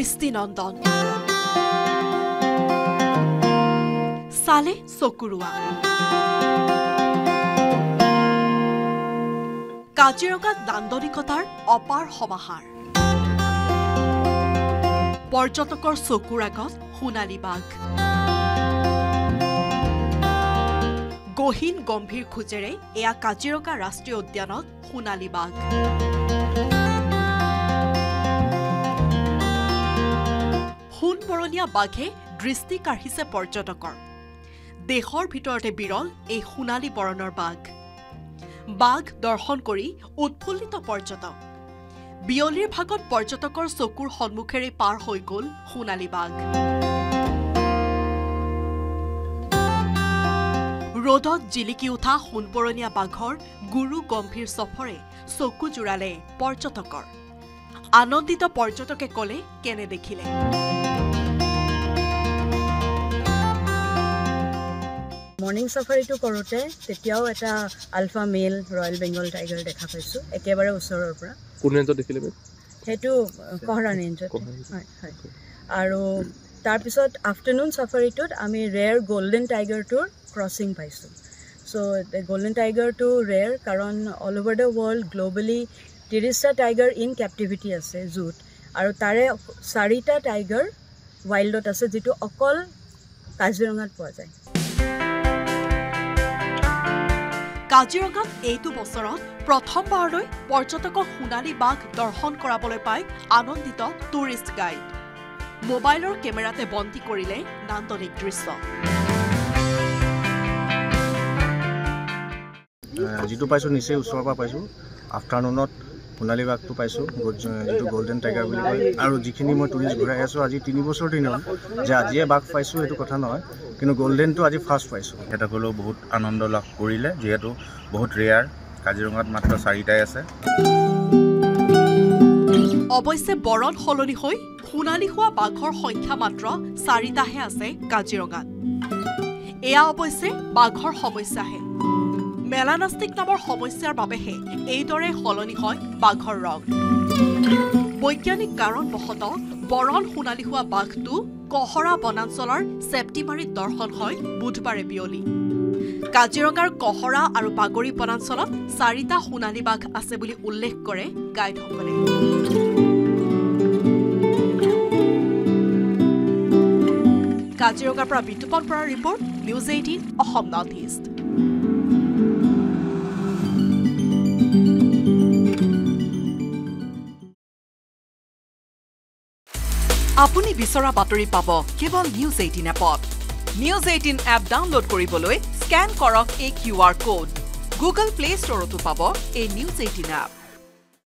দৃষ্টিনন্দন সালে চকুৰুৱা কাজিৰঙাত নান্দনিকতাৰ অপাৰ সমাহাৰ পৰ্যটকৰ চকুৰ আগত সোণালী বাঘ গহীন গম্ভীৰ খোজেৰে এয়া কাজিৰঙা ৰাষ্ট্ৰীয় উদ্যানত সোণালী বাঘ সোণবৰণীয়া বাঘে দৃষ্টি কাঢ়িছে পৰ্যটকৰ দেশৰ ভিতৰতে বিৰল এই সোণালী বৰণৰ বাঘ দৰ্শন কৰি উৎফুল্লিত পৰ্যটক বিয়লিৰ ভাগত পৰ্যটকৰ চকুৰ সন্মুখেৰে পাৰ হৈ গ'ল সোণালী বাঘ ৰ'দত জিলিকি উঠা সোণবৰণীয়া বাঘৰ গুৰু গম্ভীৰ চফৰে চকু জোৰালে পৰ্যটকৰ আনন্দিত পৰ্যটকে ক'লে কেনে দেখিলে মৰ্নিং সাফাৰীটো কৰোঁতে তেতিয়াও এটা alpha male royal Bengal tiger দেখা পাইছোঁ একেবাৰে ওচৰৰ পৰা কোন ৰেঞ্জত দেখিলে সেইটো কহৰা ৰেঞ্জত হয় হয় আৰু তাৰপিছত আফটাৰনুন সাফাৰীটোত আমি ৰেয়াৰ গল্ডেন টাইগাৰটোৰ ক্ৰছিং পাইছোঁ চ' গল্ডেন টাইগাৰটো ৰেয়াৰ কাৰণ all over the world globally 30টা টাইগাৰ ইন কেপটিভিটি আছে জুত আৰু তাৰে 4টা টাইগাৰ ৱাইল্ডত আছে যিটো অকল কাজিৰঙাত পোৱা যায় কাজিৰঙাত এইটো বছৰত প্ৰথমবাৰলৈ পৰ্যটকক সোণালী বাঘ দৰ্শন কৰাবলৈ পাই আনন্দিত টুৰিষ্ট গাইড মোবাইলৰ কেমেৰাতে বন্দী কৰিলে নান্দনিক দৃশ্য যিটো পাইছোঁ নিচেই ওচৰৰ পৰা পাইছোঁ আফটাৰনুনত সোণালী বাঘটো পাইছোঁ যিটো গল্ডেন টাইগাৰ বুলি কয় আৰু যিখিনি মই টুৰিষ্ট ঘূৰাই আছোঁ আজি 3 বছৰ দিনত যে আজিয়ে বাঘ পাইছোঁ এইটো কথা নহয় কিন্তু গল্ডেনটো আজি ফাৰ্ষ্ট পাইছোঁ তেখেতসকলেও বহুত আনন্দ লাভ কৰিলে যিহেতু বহুত ৰেয়াৰ কাজিৰঙাত মাত্ৰ 4টাই আছে অৱশ্যে বৰণ সলনি হৈ সোণালী হোৱা বাঘৰ সংখ্যা মাত্ৰ 4টাহে আছে কাজিৰঙাত এয়া অৱশ্যে বাঘৰ সমস্যাহে মেলানাষ্টিক নামৰ সমস্যাৰ বাবেহে এইদৰে সলনি হয় বাঘৰ ৰং বৈজ্ঞানিক কাৰণবশতঃ বৰণ সোণালী হোৱা বাঘটো কহৰা বনাঞ্চলৰ ছেপ্টিমাৰীত দৰ্শন হয় বুধবাৰে বিয়লি কাজিৰঙাৰ কহৰা আৰু বাগৰি বনাঞ্চলত 4টা সোণালী বাঘ আছে বুলি উল্লেখ কৰে গাইডসকলে কাজিৰঙাৰ পৰা বিতুপন বৰাৰ report news 18 Assam north east আপুনি বিচৰা বাতৰি পাব কেৱল নিউজ 18 এপত নিউজ 18 এপ ডাউনলোড কৰিবলৈ স্ক্যান কৰক এই QR কোড গুগল প্লে ষ্টৰতো পাব এই নিউজ 18 এপ